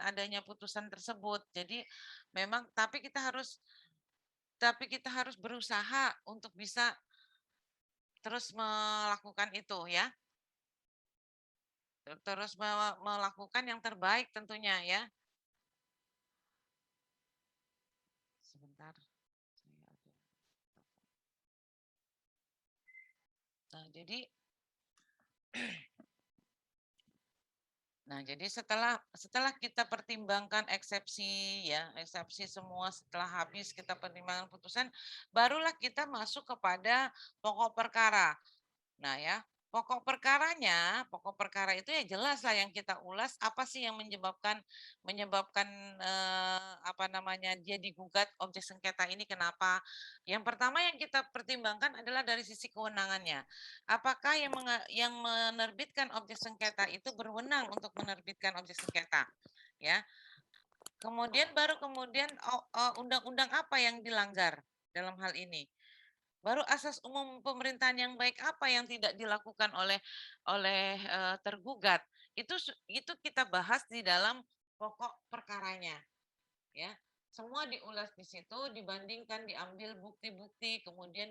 A: adanya putusan tersebut. Jadi memang tapi kita harus berusaha untuk bisa terus melakukan itu ya. Terus melakukan yang terbaik tentunya ya. Sebentar. Nah, jadi setelah kita pertimbangkan eksepsi ya, eksepsi semua setelah habis kita pertimbangkan putusan, barulah kita masuk kepada pokok perkara. Nah ya, pokok perkara itu ya jelas lah yang kita ulas apa sih yang menyebabkan apa namanya dia digugat objek sengketa ini kenapa? Yang pertama yang kita pertimbangkan adalah dari sisi kewenangannya. Apakah yang menerbitkan objek sengketa itu berwenang untuk menerbitkan objek sengketa? Ya. Kemudian undang-undang apa yang dilanggar dalam hal ini? Baru asas umum pemerintahan yang baik apa yang tidak dilakukan oleh tergugat. Itu kita bahas di dalam pokok perkaranya, ya. Semua diulas di situ, dibandingkan, diambil bukti-bukti, kemudian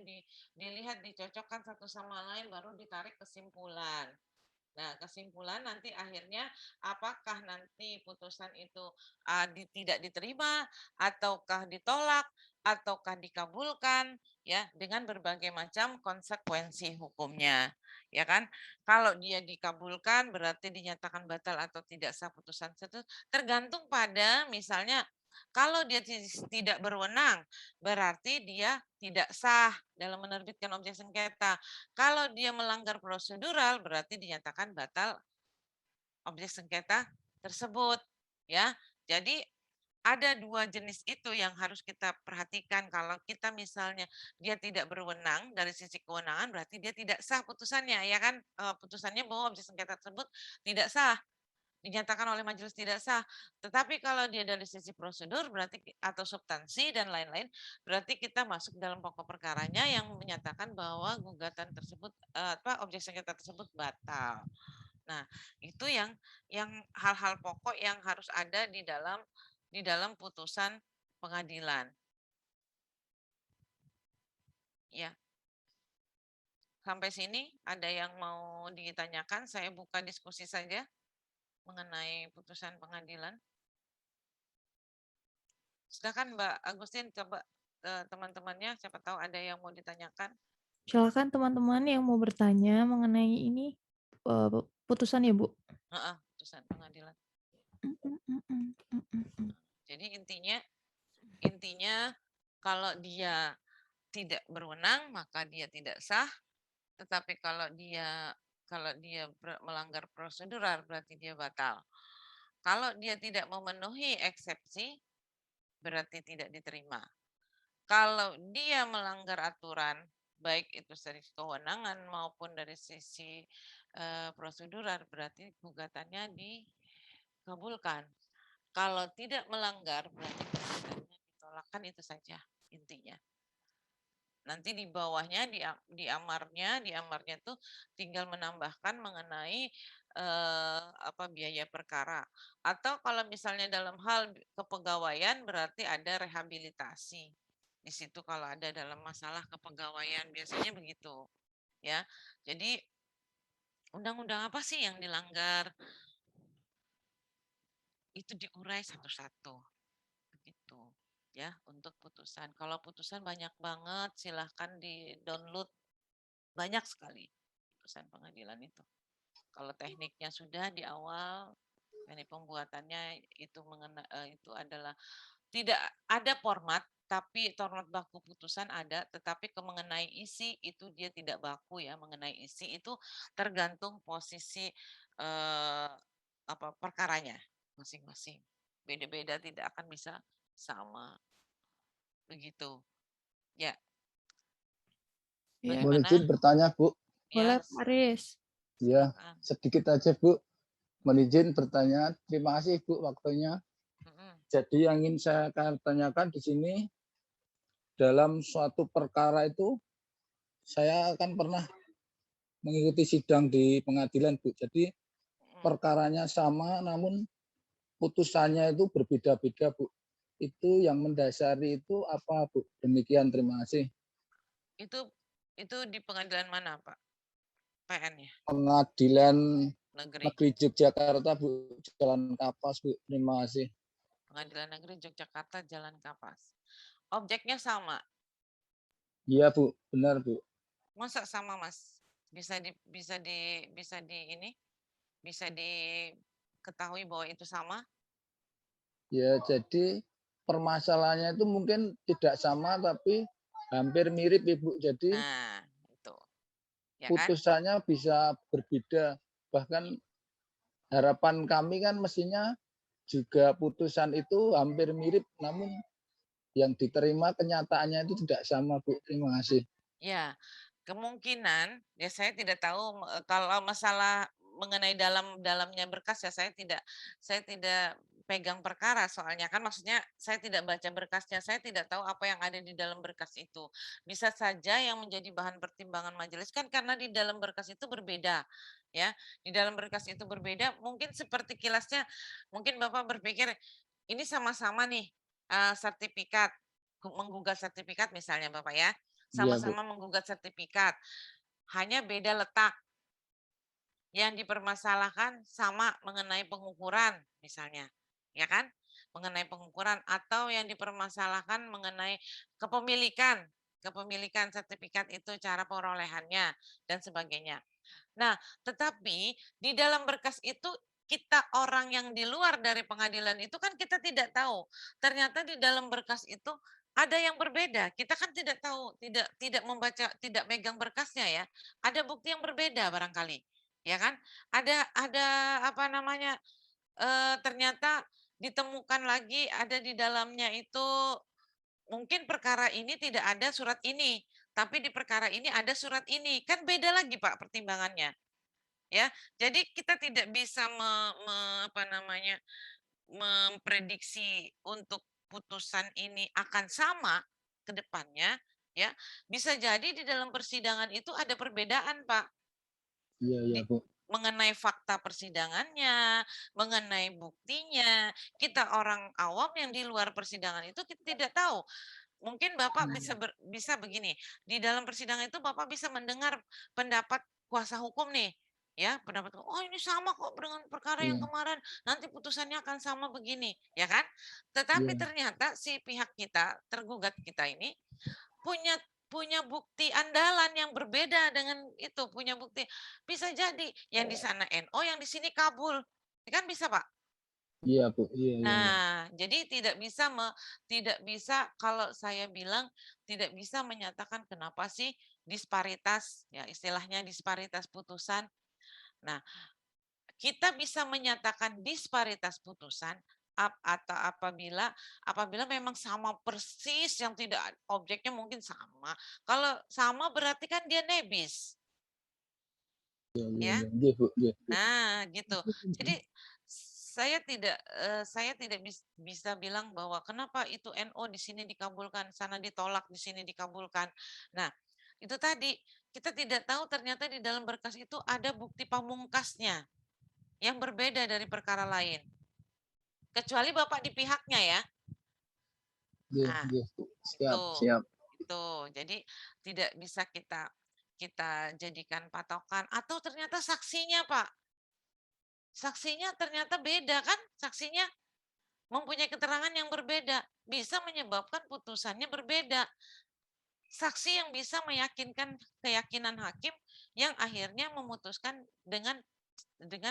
A: dilihat, dicocokkan satu sama lain, baru ditarik kesimpulan. Nah, kesimpulan nanti akhirnya apakah nanti putusan itu tidak diterima ataukah ditolak ataukah dikabulkan ya dengan berbagai macam konsekuensi hukumnya. Ya kan? Kalau dia dikabulkan berarti dinyatakan batal atau tidak sah putusan itu tergantung pada misalnya kalau dia tidak berwenang, berarti dia tidak sah dalam menerbitkan objek sengketa. Kalau dia melanggar prosedural, berarti dinyatakan batal objek sengketa tersebut. Ya, jadi ada 2 jenis itu yang harus kita perhatikan. Kalau kita misalnya dia tidak berwenang dari sisi kewenangan, berarti dia tidak sah putusannya, ya kan? Putusannya bahwa objek sengketa tersebut tidak sah, dinyatakan oleh majelis tidak sah. Tetapi kalau dia dari sisi prosedur berarti atau substansi dan lain-lain, berarti kita masuk dalam pokok perkaranya yang menyatakan bahwa gugatan tersebut objek sengketa tersebut batal. Nah, itu yang hal-hal pokok yang harus ada di dalam putusan pengadilan. Ya. Sampai sini ada yang mau ditanyakan? Saya buka diskusi saja mengenai putusan pengadilan. Silakan Mbak Agustin, coba teman-temannya, siapa tahu ada yang mau ditanyakan.
B: Silakan teman-teman yang mau bertanya mengenai ini putusan ya, Bu.
A: Putusan pengadilan. Jadi intinya kalau dia tidak berwenang maka dia tidak sah, tetapi kalau dia melanggar prosedural berarti dia batal. Kalau dia tidak memenuhi eksepsi berarti tidak diterima. Kalau dia melanggar aturan baik itu dari kewenangan maupun dari sisi prosedural berarti gugatannya dikabulkan. Kalau tidak melanggar berarti gugatannya ditolakkan, itu saja intinya. Nanti di bawahnya di amarnya itu tinggal menambahkan mengenai biaya perkara. Atau kalau misalnya dalam hal kepegawaian berarti ada rehabilitasi. Di situ kalau ada dalam masalah kepegawaian biasanya begitu. Ya. Jadi undang-undang apa sih yang dilanggar? Itu diurai satu-satu. Begitu. Ya, untuk putusan. Kalau putusan banyak banget, silahkan di-download. Banyak sekali putusan pengadilan itu. Kalau tekniknya sudah di awal, teknik pembuatannya itu adalah tidak ada format, tapi format baku putusan ada, tetapi mengenai isi itu dia tidak baku ya. Mengenai isi itu tergantung posisi perkaranya masing-masing. Beda-beda, tidak akan bisa sama. Begitu. Ya.
B: Ya.
C: Boleh izin bertanya, Bu?
B: Boleh,
A: Ya,
B: Pak Aris.
C: Ya,
A: silakan.
C: sedikit aja, Bu. Mohon izin bertanya. Terima kasih, Bu, waktunya. Jadi yang ingin saya akan tanyakan di sini, dalam suatu perkara itu, saya akan pernah mengikuti sidang di pengadilan, Bu. Jadi perkaranya sama, namun putusannya itu berbeda-beda, Bu. Itu yang mendasari itu apa, Bu? Demikian, terima kasih.
A: Itu di pengadilan mana, Pak? PN-nya?
C: Pengadilan
A: Negeri
C: Yogyakarta, Bu. Jalan Kapas, Bu. Terima kasih.
A: Pengadilan Negeri Yogyakarta, Jalan Kapas. Objeknya sama?
C: Iya, Bu. Benar, Bu.
A: Masa sama, Mas? Bisa diketahui bahwa itu sama?
C: Ya, jadi permasalahannya itu mungkin tidak sama tapi hampir mirip, Ibu. Jadi
A: Nah, itu. Ya kan?
C: putusannya bisa berbeda. Bahkan harapan kami kan mestinya juga putusan itu hampir mirip, namun yang diterima kenyataannya itu tidak sama, Bu. Terima kasih.
A: Ya, kemungkinan ya saya tidak tahu kalau masalah mengenai dalamnya berkas ya saya tidak pegang perkara, soalnya kan maksudnya saya tidak baca berkasnya, saya tidak tahu apa yang ada di dalam berkas itu. Bisa saja yang menjadi bahan pertimbangan majelis kan karena di dalam berkas itu berbeda ya. Di dalam berkas itu berbeda, mungkin seperti kilasnya mungkin Bapak berpikir ini sama-sama nih sertifikat menggugat sertifikat misalnya Bapak ya.
C: Iya, Bu.
A: Sama-sama menggugat sertifikat, hanya beda letak. Yang dipermasalahkan sama mengenai pengukuran misalnya, ya kan? Mengenai pengukuran atau yang dipermasalahkan mengenai kepemilikan sertifikat itu, cara perolehannya dan sebagainya. Nah, tetapi di dalam berkas itu kita orang yang di luar dari pengadilan itu kan kita tidak tahu. Ternyata di dalam berkas itu ada yang berbeda. Kita kan tidak tahu, tidak membaca, tidak megang berkasnya ya. Ada bukti yang berbeda barangkali, ya kan? Ada apa namanya? Ternyata ditemukan lagi ada di dalamnya itu mungkin perkara ini tidak ada surat ini, tapi di perkara ini ada surat ini, kan beda lagi Pak pertimbangannya. Ya, jadi kita tidak bisa apa namanya, memprediksi untuk putusan ini akan sama ke depannya, ya. Bisa jadi di dalam persidangan itu ada perbedaan, Pak.
C: Iya, iya, Bu.
A: Mengenai fakta persidangannya, mengenai buktinya. Kita orang awam yang di luar persidangan itu kita tidak tahu. Mungkin Bapak bisa begini, di dalam persidangan itu Bapak bisa mendengar pendapat kuasa hukum nih, ya, pendapat, oh ini sama kok dengan perkara yang
C: Iya,
A: kemarin, nanti putusannya akan sama begini, ya kan? Tetapi
C: iya,
A: ternyata si pihak kita, tergugat kita ini punya punya bukti andalan yang berbeda dengan itu, punya bukti. Bisa jadi yang di sana NO, yang di sini kabul. Kan bisa, Pak?
C: iya, Bu. Iya, iya, iya.
A: Nah, jadi tidak bisa kalau saya bilang tidak bisa menyatakan kenapa sih disparitas, ya istilahnya disparitas putusan. Nah, kita bisa menyatakan disparitas putusan atau apabila memang sama persis yang tidak objeknya mungkin sama. Kalau sama berarti kan dia nebis,
C: Iya, iya,
A: ya.
C: iya. Iya, Bu. Iya.
A: Nah, gitu. Jadi saya tidak bisa bilang bahwa kenapa itu NO di sini dikabulkan, sana ditolak, di sini dikabulkan. Nah, itu tadi kita tidak tahu ternyata di dalam berkas itu ada bukti pamungkasnya yang berbeda dari perkara lain. Kecuali Bapak di pihaknya ya.
C: Iya,
A: Nah,
C: iya, Bu. Siap,
A: itu.
C: siap.
A: Itu. Jadi tidak bisa kita jadikan patokan atau ternyata saksinya, Pak. Saksinya ternyata beda kan? Saksinya mempunyai keterangan yang berbeda, bisa menyebabkan putusannya berbeda. Saksi yang bisa meyakinkan keyakinan hakim yang akhirnya memutuskan dengan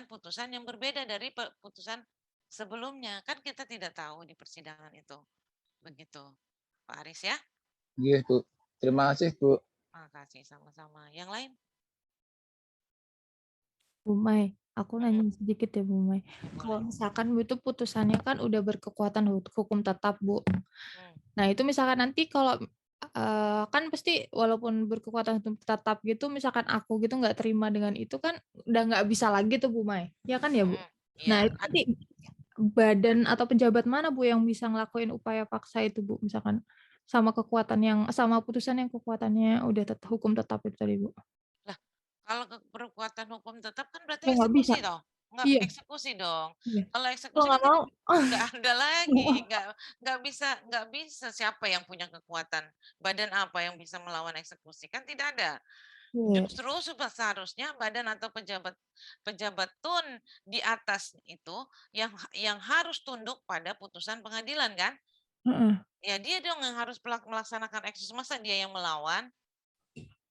A: putusan yang berbeda dari putusan sebelumnya. Kan kita tidak tahu di persidangan itu. Begitu, Pak Aris ya.
C: Iya, Bu. Terima kasih, Bu.
A: Makasih sama-sama. Yang lain?
B: Bu Mai, aku nanya sedikit ya Bu Mai. Kalau
A: Boleh.
B: misalkan Bu itu putusannya kan udah berkekuatan hukum tetap Bu. Nah itu misalkan nanti kalau kan pasti walaupun berkekuatan hukum tetap gitu, misalkan aku gitu nggak terima dengan itu kan udah nggak bisa lagi tuh Bu Mai, ya kan ya Bu? Nah
A: Iya,
B: itu nanti badan atau pejabat mana Bu yang bisa ngelakuin upaya paksa itu Bu? Misalkan sama putusan yang kekuatannya udah hukum tetap itu tadi Bu.
A: lah kalau berkekuatan hukum tetap kan berarti
B: Oh nggak bisa?
A: eksekusi dong. Nggak
B: Iya.
A: eksekusi dong.
B: Iya.
A: Kalau
B: Kalau
A: eksekusi kan
B: nggak mau,
A: nggak ada lagi, nggak bisa siapa yang punya kekuatan, badan apa yang bisa melawan eksekusi kan tidak ada.
B: iya.
A: Justru seharusnya badan atau pejabat tun di atas itu yang harus tunduk pada putusan pengadilan kan?
B: Heeh.
A: Ya dia dong yang harus melaksanakan eksekusi, masa dia yang melawan?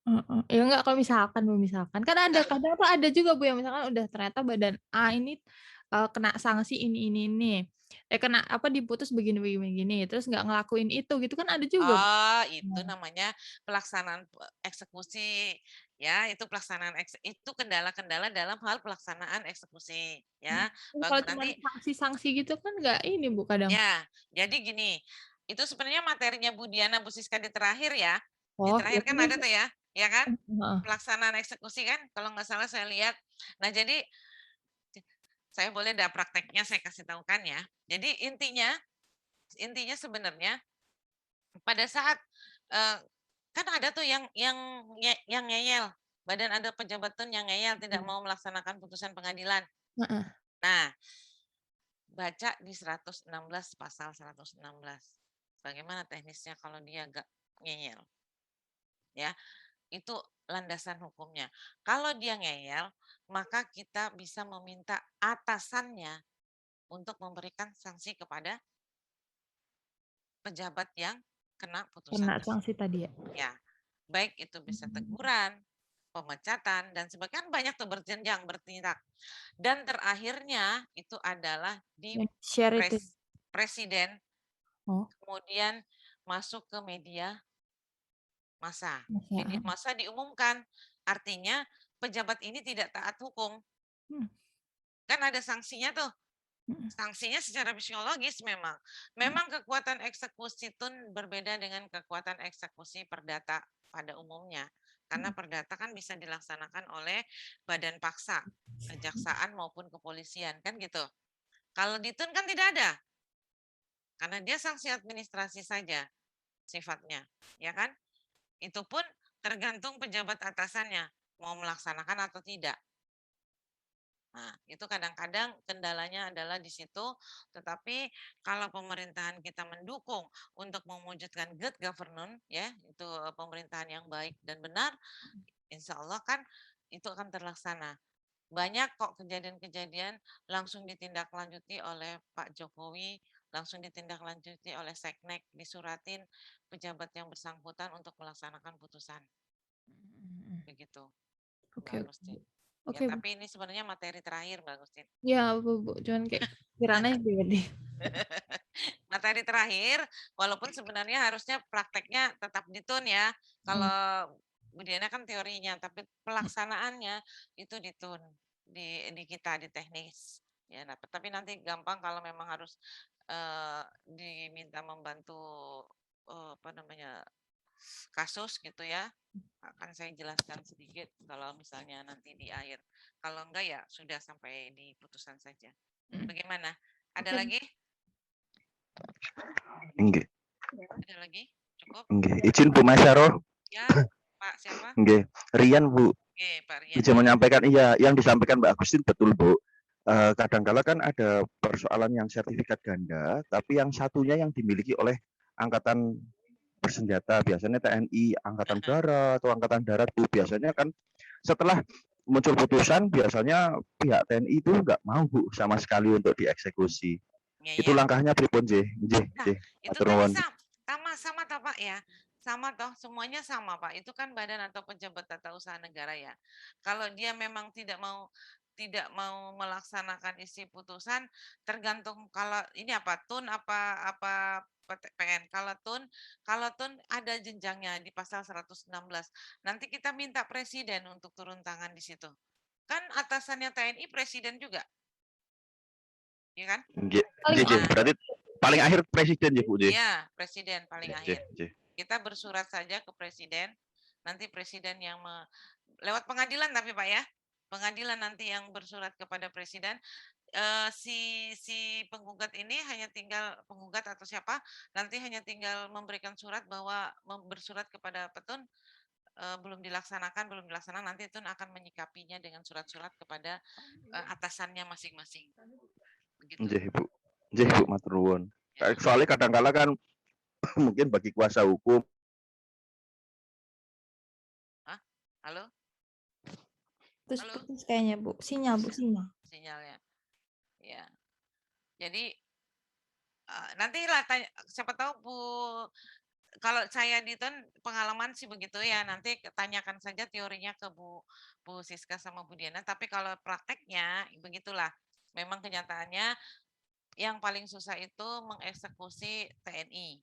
B: Heeh. Ya enggak kalau misalkan Bu, misalkan. Kan ada
A: Enggak.
B: kadang tuh ada juga Bu yang misalkan udah ternyata badan A ini, kena sanksi ini. Kena apa, diputus begini, terus nggak ngelakuin itu gitu kan ada juga Bu.
A: Oh, itu
B: Nah,
A: namanya pelaksanaan eksekusi. Ya, itu pelaksanaan itu kendala-kendala dalam hal pelaksanaan eksekusi, ya.
B: kalau
A: Bagus
B: cuman
A: nanti
B: sanksi-sanksi gitu kan nggak ini Bu kadang.
A: ya. Jadi gini, itu sebenarnya materinya Bu Diana Bu Siska di terakhir ya. Di
B: Oh, ya
A: terakhir kan
B: udah
A: ada
B: Bu.
A: tuh ya kan?
B: Heeh.
A: Pelaksanaan eksekusi kan kalau nggak salah saya lihat. Nah, jadi saya boleh ada prakteknya saya kasih tahu kan ya. Jadi intinya sebenarnya pada saat kan ada tuh yang ngeyel, badan ada pejabat tun yang ngeyel tidak mau melaksanakan putusan pengadilan.
B: Heeh.
A: Nah, baca di 116 pasal 116. Bagaimana teknisnya kalau dia agak ngeyel? Ya, itu landasan hukumnya. Kalau dia ngeyel, maka kita bisa meminta atasannya untuk memberikan sanksi kepada pejabat yang kena putusan
B: Kena sanksi
A: tersebut.
B: tadi ya.
A: Ya, baik itu bisa teguran, pemecatan, dan sebagainya banyak tuh berjenjang bertindak. Dan terakhirnya itu adalah di
B: Yang share itu.
A: presiden,
B: Oh,
A: kemudian masuk ke media massa. Media
B: masa.
A: massa diumumkan, artinya pejabat ini tidak taat hukum.
B: Hmm.
A: Kan ada sanksinya tuh. Sanksinya secara psikologis memang kekuatan eksekusi itu berbeda dengan kekuatan eksekusi perdata pada umumnya. Karena perdata kan bisa dilaksanakan oleh badan paksa, kejaksaan maupun kepolisian, kan gitu. Kalau di TUN kan tidak ada. Karena dia sanksi administrasi saja sifatnya, ya kan? Itu pun tergantung pejabat atasannya mau melaksanakan atau tidak. Nah, itu kadang-kadang kendalanya adalah di situ, tetapi kalau pemerintahan kita mendukung untuk mewujudkan good governance, ya, itu pemerintahan yang baik dan benar, insya Allah kan itu akan terlaksana. Banyak kok kejadian-kejadian langsung ditindaklanjuti oleh Pak Jokowi, langsung ditindaklanjuti oleh Seknek, disuratin pejabat yang bersangkutan untuk melaksanakan putusan. Begitu, Mbak
B: Oke,
A: Agustin. Ya,
B: oke, Bu.
A: tapi ini sebenarnya materi terakhir, Mbak Agustin.
B: Ya, Bu, cuman kayak kiranya gede.
A: Materi terakhir, walaupun sebenarnya harusnya prakteknya tetap di TUN ya. Kalau Bu Diana kan teorinya, tapi pelaksanaannya itu di TUN, di kita di teknis. Ya, tapi nanti gampang kalau memang harus diminta membantu apa namanya kasus gitu ya. Akan saya jelaskan sedikit kalau misalnya nanti di akhir. Kalau enggak ya sudah sampai di putusan saja. Bagaimana? Ada lagi?
D: Nggih.
A: Ada lagi? Cukup?
D: Nggih. Izin Bu Masyaro.
A: Ya, Pak siapa?
D: Nggih. Rian, Bu.
A: Oke, Pak Rian.
D: Izin menyampaikan, iya, yang disampaikan Mbak Agustin betul, Bu. Kadangkala kan ada persoalan yang sertifikat ganda, tapi yang satunya yang dimiliki oleh angkatan bersenjata, biasanya TNI, Angkatan Udara atau Angkatan Darat, Bu. Biasanya kan setelah muncul putusan, biasanya pihak TNI itu nggak mau, Bu, sama sekali untuk dieksekusi.
A: Ya,
D: Itu
A: ya.
D: langkahnya pripun, J?
A: Nah, itu
D: Matur
A: tadi
D: nuwun.
A: sama toh Pak ya. Sama toh, semuanya sama Pak. Itu kan badan atau pejabat tata usaha negara ya. Kalau dia memang tidak mau melaksanakan isi putusan, tergantung kalau ini apa TUN apa PN. Kalau TUN ada jenjangnya di pasal 116. Nanti kita minta presiden untuk turun tangan di situ. Kan atasannya TNI presiden juga. Ya kan?
D: Berarti paling akhir presiden ya, Bu?
A: Iya, presiden paling akhir. Kita bersurat saja ke presiden, nanti presiden yang lewat pengadilan tapi Pak ya, pengadilan nanti yang bersurat kepada presiden. Si penggugat ini hanya tinggal penggugat atau siapa nanti hanya tinggal memberikan surat bahwa bersurat kepada petun belum dilaksanakan nanti Tun akan menyikapinya dengan surat-surat kepada atasannya masing-masing. Begitu.
D: Nggih, Bu. Nggih, Bu, matur nuwun. Soalnya kadang-kala kan mungkin bagi kuasa hukum.
A: Halo?
B: Terus putus kayaknya, Bu. Sinyal.
A: Sinyalnya. Ya. Jadi nantilah siapa tahu Bu, kalau saya di TUN pengalaman sih begitu ya, nanti tanyakan saja teorinya ke Bu Siska sama Bu Diana, tapi kalau prakteknya begitulah. Memang kenyataannya yang paling susah itu mengeksekusi TNI.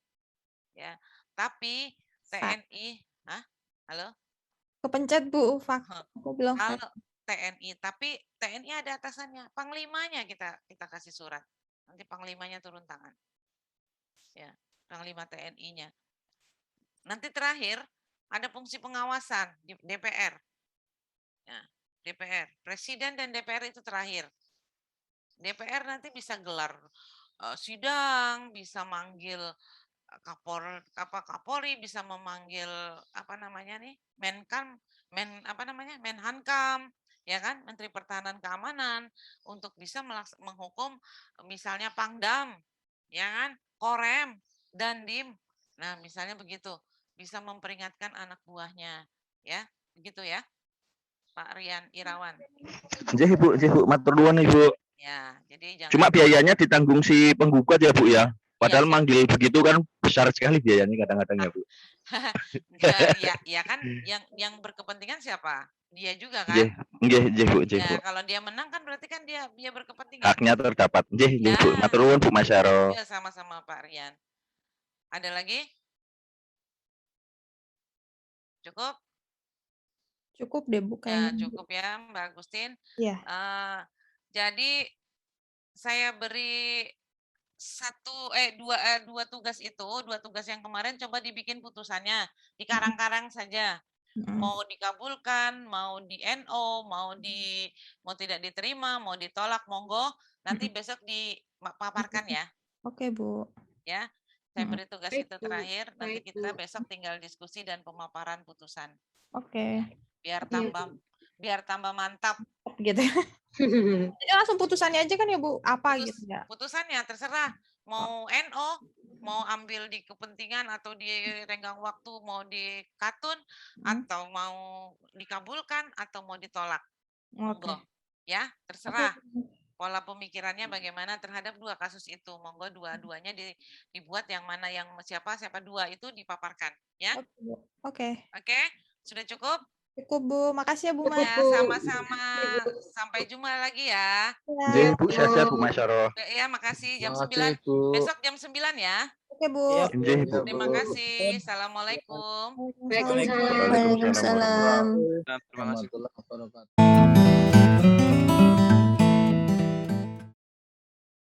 A: Ya. Tapi TNI, halo?
B: Kepencet, Bu. Aku bilang
A: kalau TNI, tapi TNI ada atasannya, panglimanya kita kasih surat. Nanti panglimanya turun tangan. Ya, panglima TNI-nya. Nanti terakhir ada fungsi pengawasan di DPR. Ya, DPR, Presiden dan DPR itu terakhir. DPR nanti bisa gelar sidang, bisa manggil Kapolri, bisa memanggil Menhankam, ya kan, Menteri Pertahanan Keamanan untuk bisa menghukum misalnya Pangdam, ya kan, Korem, Dandim. Nah, misalnya begitu, bisa memperingatkan anak buahnya, ya, begitu ya, Pak Rian Irawan.
D: Nggih, Bu, matur nuwun, Ibu.
A: Ya, jadi jangan.
D: Cuma biayanya ditanggung si penggugat ya, Bu ya. Padahal manggil begitu kan besar sekali biayanya kadang-kadang ya, Bu.
A: Ya kan yang berkepentingan siapa? Dia juga kan?
D: Nggih, Bu.
A: Ya, kalau dia menang kan berarti kan dia berkepentingan.
D: Haknya terdapat. Nggih, Bu. Matur nuwun, Bu Masyaro.
A: Ya, sama-sama Pak Rian. Ada lagi? Cukup?
B: Cukup deh, Bu.
A: Ya, cukup ya, Mbak Agustin.
B: Iya.
A: Jadi saya beri dua tugas itu, dua tugas yang kemarin coba dibikin putusannya, dikarang-karang saja. Mau dikabulkan, mau di NO, mau tidak diterima, mau ditolak, monggo. Nanti besok dipaparkan ya.
B: Oke, Bu.
A: Ya, saya beri tugas
E: Baik,
A: itu
E: Bu.
A: terakhir. Nanti
E: Baik,
A: kita
E: Bu.
A: besok tinggal diskusi dan pemaparan putusan.
B: Oke.
A: Biar
E: Iya,
A: tambah mantap.
B: Gitu. Ya, langsung putusannya aja kan ya, Bu? Apa gitu ya?
A: Putusannya terserah. Mau NO, mau ambil di kepentingan atau di renggang waktu, mau di katun, atau mau dikabulkan, atau mau ditolak.
B: Oke.
A: Monggo. Ya, terserah. Pola pemikirannya bagaimana terhadap dua kasus itu. Monggo dua-duanya dibuat yang mana yang siapa dua itu dipaparkan. Ya.
B: Oke, Bu. Oke.
A: Oke, sudah cukup?
B: Cukup, Bu. Makasih ya, Bu.
E: Cukup,
A: Ya,
E: Bu.
A: sama-sama. Sampai jumpa lagi ya.
B: Ya.
D: Nggih, Bu, sehat-sehat Bu Masyaro.
A: Ya, makasih. Jam
C: Makasih,
A: 9.
C: Bu.
A: Besok jam 9 ya.
B: Oke, Bu.
C: Iya,
D: Nggih, Bu.
A: Terima kasih. Assalamualaikum.
E: Waalaikumsalam.
D: Waalaikumsalam warahmatullahi
C: Terima kasih. Warahmatullahi wabarakatuh.